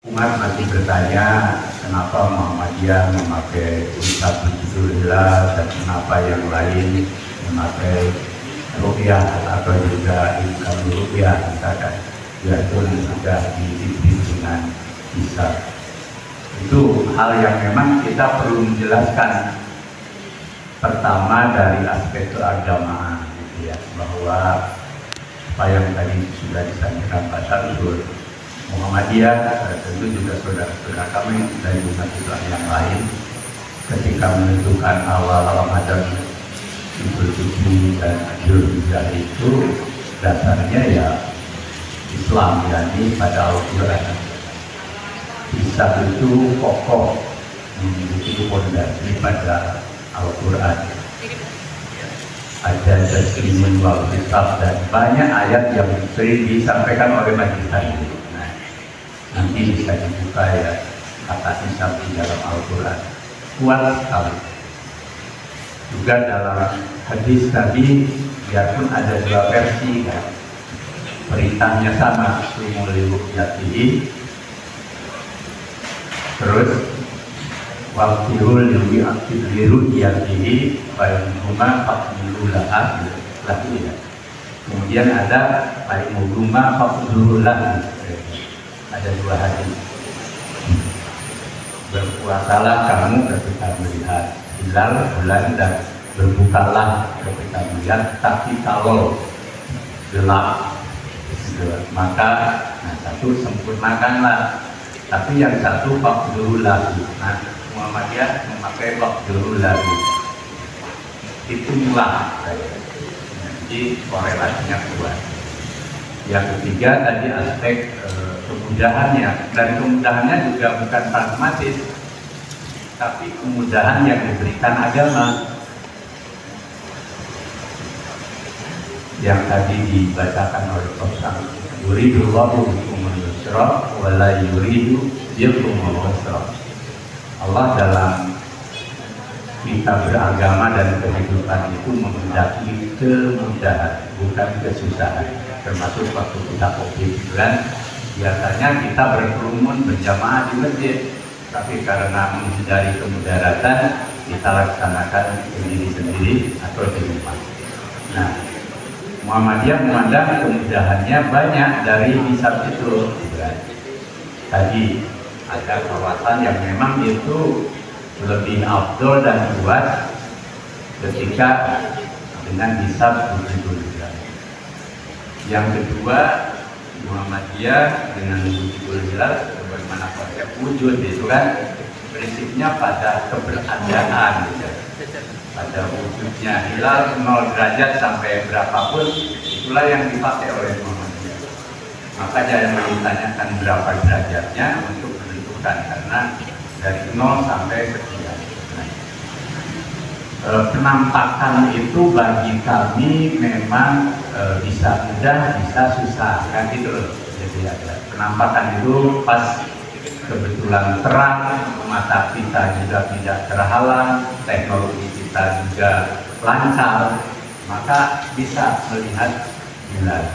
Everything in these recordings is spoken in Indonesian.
Umat masih bertanya kenapa Muhammadiyah memakai kitab Al-Hilal dan kenapa yang lain memakai ruqyah atau juga income ruqyah misalkan, yaitu sudah diisi dengan hisab. Itu hal yang memang kita perlu menjelaskan. Pertama dari aspek keagamaan, gitu ya, bahwa apa yang tadi sudah disampaikan Pak Syamsul, Muhammadiyah tentu juga saudara-saudara kami dari umat Islam yang lain ketika menentukan awal Ramadan Idul Fitri dan Idul Hijjah itu dasarnya ya Islam, yakni pada Al-Quran. Hisab itu pokok, memiliki fondasi pada Al-Quran. Ada taslimun wal hisab dan banyak ayat yang sering disampaikan oleh majelis ini. Nanti bisa dibuka ya kata hisab di dalam Al-Quran, kuat sekali. Juga dalam hadis Nabi, biarpun ada dua versi ya, perintahnya sama, sumuli ruqyatihi, terus waqtihul liruqyatihi fa'inhuma faqdululaha lagi ya. Kemudian ada fa'inhuma faqdululaha. Ada dua hadis. Berpuasalah kamu ketika melihat hilal bulan dan berbukalah ketika melihat, tapi kalau gelap maka satu sempurnakanlah, tapi yang satu faqdurul lahu. Nah, Muhammadiyah memakai faqdurul lahu, hitunglah. Jadi korelasinya kuat. Yang ketiga tadi aspek kemudahannya, dan kemudahannya juga bukan pragmatis, tapi kemudahan yang diberikan agama. Yang tadi dibacakan oleh Rasul, yuridullahu bikumul yusra wa la yuridu bikumul usra. Allah dalam kita beragama dan kehidupan itu menghendaki kemudahan, bukan kesusahan. Termasuk waktu kita COVID-19, biasanya kita berkerumun berjamaah di masjid, tapi karena menghindari kemudaratan kita laksanakan sendiri-sendiri atau di rumah. Nah, Muhammadiyah memandang kemudahannya banyak dari hisab itu. Tadi ada kawasan yang memang itu lebih afdol dan luas ketika dengan hisab begitu. Yang kedua, Muhammadiyah dengan wujud hilal, bagaimana konsep wujud itu kan prinsipnya pada keberadaan, gitu. Pada wujudnya hilal 0 derajat sampai berapapun itulah yang dipakai oleh Muhammadiyah. Maka jangan ditanyakan berapa derajatnya untuk menentukan, karena dari 0 sampai sekian. Penampakan itu bagi kami memang bisa mudah, bisa susah, kan gitu loh. Jadi ada penampakan itu pas kebetulan terang, mata kita juga tidak terhalang, teknologi kita juga lancar, maka bisa melihat hilal.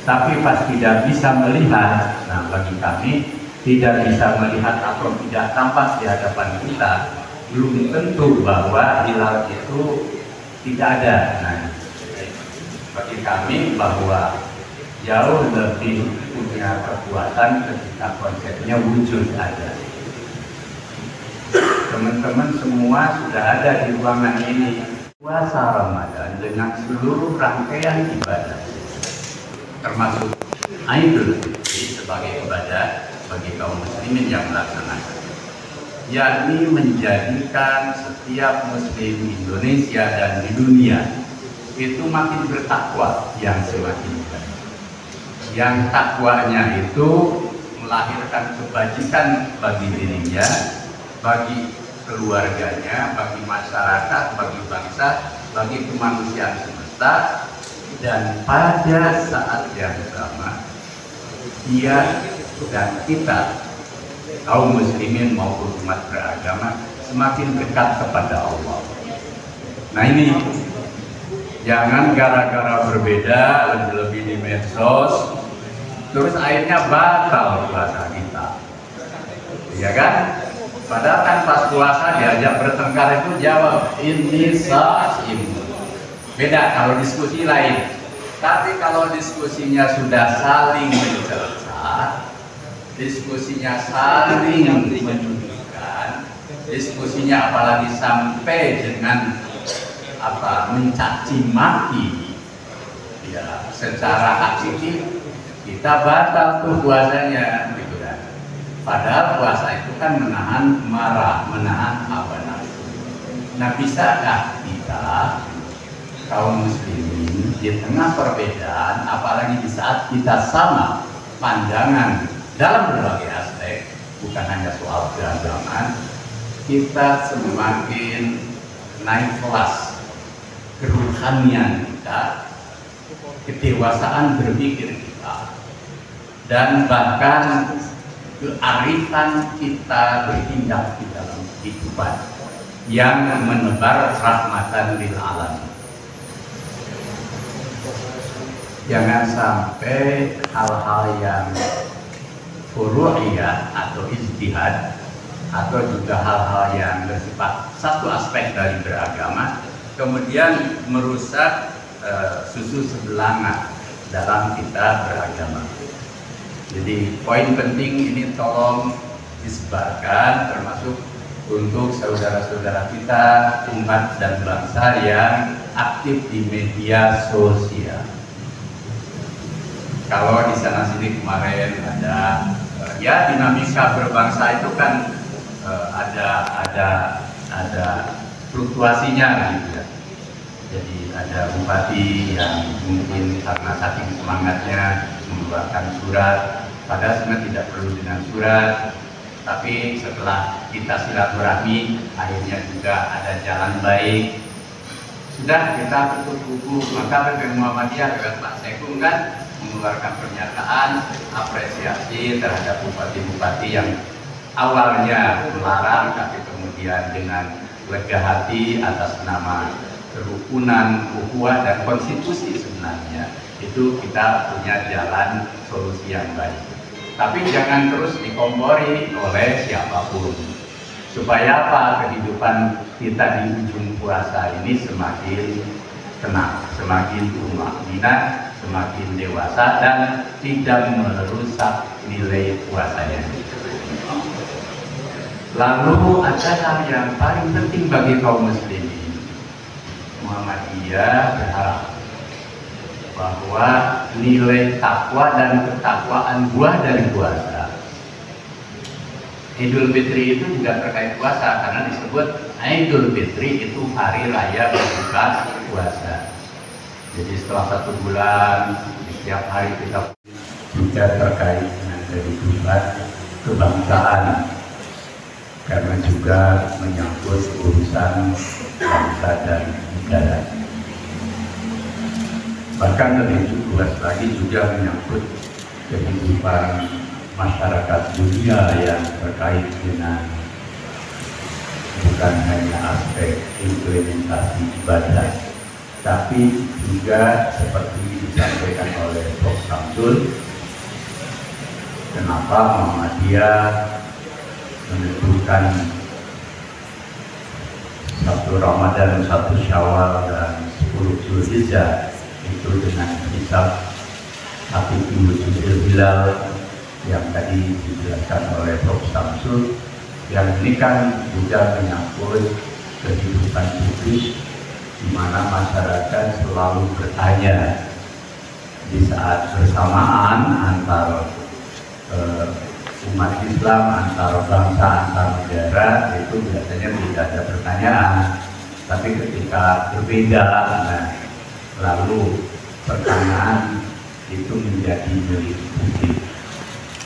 Tapi pas tidak bisa melihat, nah bagi kami tidak bisa melihat atau tidak tampak di hadapan kita, belum tentu bahwa hilal itu tidak ada. Nah, bagi kami bahwa jauh lebih punya kekuatan ketika konsepnya wujud ada. Teman-teman semua sudah ada di ruangan ini. Puasa Ramadan dengan seluruh rangkaian ibadah, termasuk Idul Fitri sebagai ibadah bagi kaum muslimin yang melaksanakan, yakni menjadikan setiap muslim Indonesia dan di dunia itu makin bertakwa, yang semakin baik. Yang takwanya itu melahirkan kebajikan bagi dirinya, bagi keluarganya, bagi masyarakat, bagi bangsa, bagi kemanusiaan semesta, dan pada saat yang sama dia dan kita kaum muslimin maupun umat beragama semakin dekat kepada Allah. Nah ini jangan gara-gara berbeda lebih-lebih di medsos terus akhirnya batal puasa kita, ya kan? Padahal kan pas puasa diajak bertengkar itu jawab ini sha'im. Beda kalau diskusi lain. Tapi kalau diskusinya sudah saling mencerca, diskusinya saling menunjukkan, diskusinya apalagi sampai dengan mencaci maki, ya secara hakiki kita batal tuh puasanya, gitu kan. Padahal puasa itu kan menahan marah, menahan hawa nafsu. Nah, bisakah kita kaum muslimin di tengah perbedaan, apalagi di saat kita sama pandangan dalam berbagai aspek, bukan hanya soal keagamaan, kita semakin naik kelas keruhanian kita, kedewasaan berpikir kita, dan bahkan kearifan kita bertindak di dalam kehidupan yang menebar rahmatan lil alamin. Jangan sampai hal-hal yang furu'iyah atau ijtihad atau juga hal-hal yang bersifat satu aspek dari beragama kemudian merusak susu sebelanga dalam kita beragama. Jadi poin penting ini tolong disebarkan, termasuk untuk saudara-saudara kita umat dan bangsa yang aktif di media sosial. Kalau di sana sini kemarin ada ya dinamika berbangsa itu kan ada fluktuasinya gitu ya. Jadi ada bupati yang mungkin karena saking semangatnya mengeluarkan surat, padahal sebenarnya tidak perlu dengan surat, tapi setelah kita silaturahmi akhirnya juga ada jalan baik. Sudah kita tutup buku, maka Pp Muhammadiyah lewat Pak Sekung kan mengeluarkan pernyataan apresiasi terhadap bupati-bupati yang awalnya melarang tapi kemudian dengan lega hati atas nama kerukunan, ukhuwah dan konstitusi sebenarnya itu kita punya jalan solusi yang baik. Tapi jangan terus dikompori oleh siapapun. Supaya apa? Kehidupan kita di ujung puasa ini semakin tenang, semakin tumakninah, semakin dewasa dan tidak merusak nilai puasanya. Lalu ada hal yang paling penting bagi kaum muslimin. Muhammadiyah berharap bahwa nilai takwa dan ketakwaan buah dari puasa. Idul Fitri itu juga terkait puasa karena disebut Idul Fitri itu hari raya berbuka puasa. Jadi setelah 1 bulan setiap hari kita juga terkait dengan kehidupan kebangsaan karena juga menyangkut urusan bangsa dan negara. Bahkan lebih luas lagi juga menyangkut kehidupan masyarakat dunia yang terkait dengan bukan hanya aspek implementasi ibadah, tapi juga seperti disampaikan oleh Prof. Samsul, kenapa Muhammadiyah menentukan 1 Ramadan, 1 Syawal dan 10 Zulhijjah itu dengan hisab 1 Jum'atul Hilal yang tadi dijelaskan oleh Prof. Samsul, yang ini kan juga menyangkut kehidupan publik di mana masyarakat selalu bertanya di saat bersamaan antara umat Islam, antara bangsa, antar negara itu biasanya tidak ada pertanyaan, tapi ketika berbeda, nah, lalu pertanyaan itu menjadi milik publik.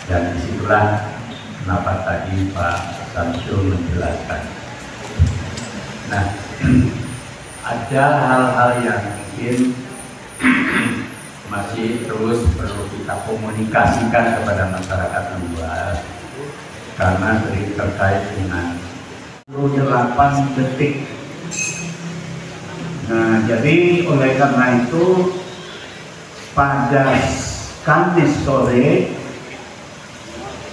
Dan disitulah kenapa tadi Pak Samsul menjelaskan. Nah, ada hal-hal yang mungkin masih terus perlu kita komunikasikan kepada masyarakat luas karena sering terkait dengan 8 detik. Nah, jadi oleh karena itu pada Kamis sore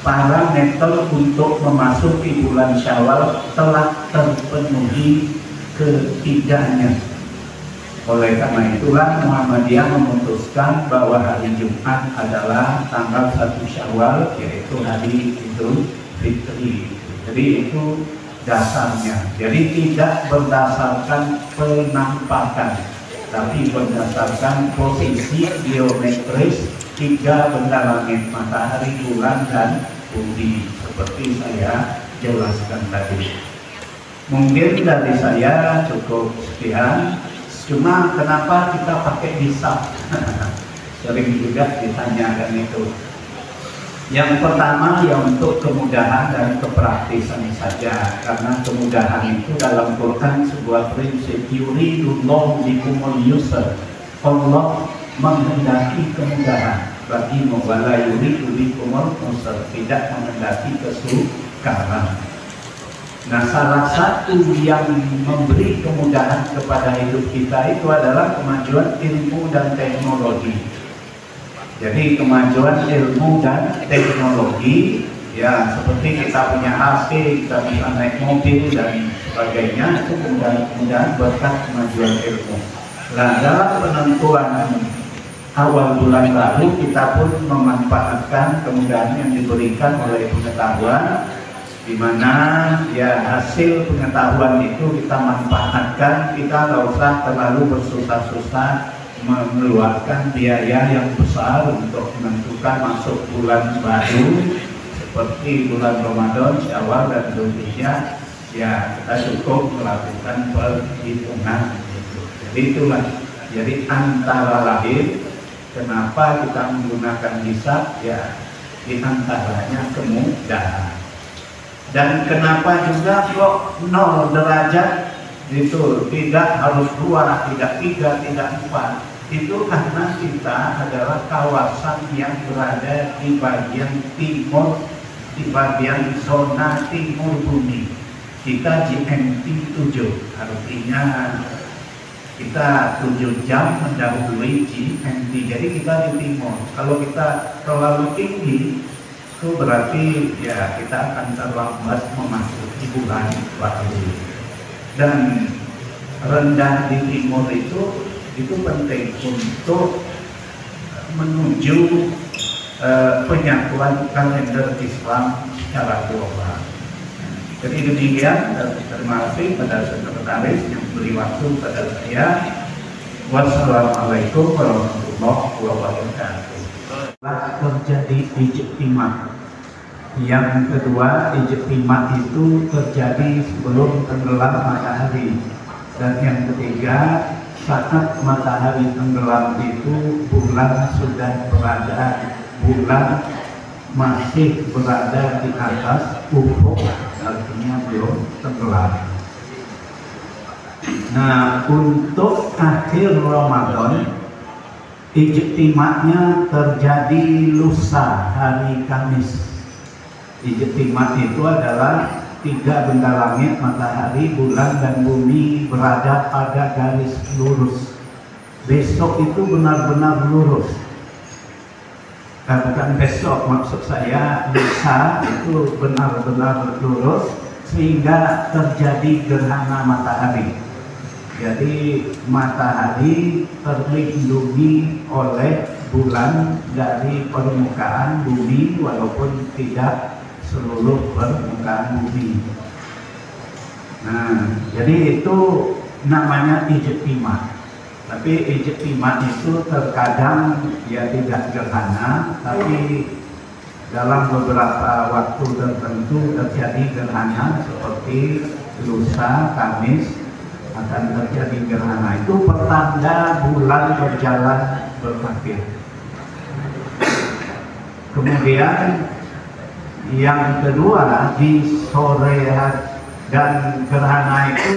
parameter untuk memasuki bulan Syawal telah terpenuhi ketiganya. Oleh karena itulah Muhammadiyah memutuskan bahwa hari Jumat adalah tanggal 1 Syawal, yaitu hari Idul Fitri. Jadi itu dasarnya. Jadi tidak berdasarkan penampakan, tapi berdasarkan posisi geometris tiga benda langit, matahari, bulan, dan bumi, seperti saya jelaskan tadi. Mungkin dari saya cukup sekian. Cuma kenapa kita pakai hisab? Sering juga ditanyakan itu. Yang pertama ya untuk kemudahan dan kepraktisan saja, karena kemudahan itu dalam Quran sebuah prinsip, yuridullahu bikumul yusr, Allah menghendaki kemudahan bagi wala yuridu bikumul usr, tidak menghendaki kesukaran. Nah, salah satu yang memberi kemudahan kepada hidup kita itu adalah kemajuan ilmu dan teknologi. Jadi kemajuan ilmu dan teknologi, ya seperti kita punya HP, kita bisa naik mobil dan sebagainya, itu mudah-mudahan berkat kemajuan ilmu. Nah, dalam penentuan awal bulan lalu kita pun memanfaatkan kemudahan yang diberikan oleh pengetahuan, di mana ya hasil pengetahuan itu kita manfaatkan. Kita tidak usah terlalu bersusah-susah mengeluarkan biaya yang besar untuk menentukan masuk bulan baru seperti bulan Ramadan, Syawal, dan Dzulhijjah. Ya kita cukup melakukan perhitungan gitu. Jadi itulah, jadi antara lain kenapa kita menggunakan hisab, ya di antaranya kemudahan. Dan kenapa juga kok 0 derajat itu, tidak harus 2, tidak 3, tidak 4. Itu karena kita adalah kawasan yang berada di bagian timur, di bagian zona timur bumi. Kita GMT 7, artinya kita 7 jam mendahului GMT, jadi kita di timur. Kalau kita terlalu tinggi, itu berarti ya kita akan terlambat memasuki bulan baru. Dan rendah di timur itu penting untuk menuju penyatuan kalender Islam secara global. Jadi demikian, terima kasih pada sekretaris yang beri waktu pada saya. Wassalamualaikum warahmatullahi wabarakatuh. Terjadi ijtima. Yang kedua, ijtima itu terjadi sebelum tenggelam matahari. Dan yang ketiga, saat matahari tenggelam itu bulan sudah berada, bulan masih berada di atas ufuk, artinya belum tenggelam. Nah, untuk akhir Ramadan, ijtima'nya terjadi lusa, hari Kamis. Ijtima' itu adalah 3 benda langit, matahari, bulan, dan bumi berada pada garis lurus. Besok itu benar-benar lurus. Bukan besok, maksud saya lusa itu benar-benar lurus sehingga terjadi gerhana matahari. Jadi matahari terlindungi oleh bulan dari permukaan bumi, walaupun tidak seluruh permukaan bumi. Nah, jadi itu namanya ijtima. Tapi ijtima itu terkadang ya tidak gerhana, tapi dalam beberapa waktu tertentu terjadi gerhana seperti lusa, Kamis akan terjadi gerhana. Itu pertanda bulan berjalan berakhir. Kemudian yang kedua, di sore hari dan gerhana itu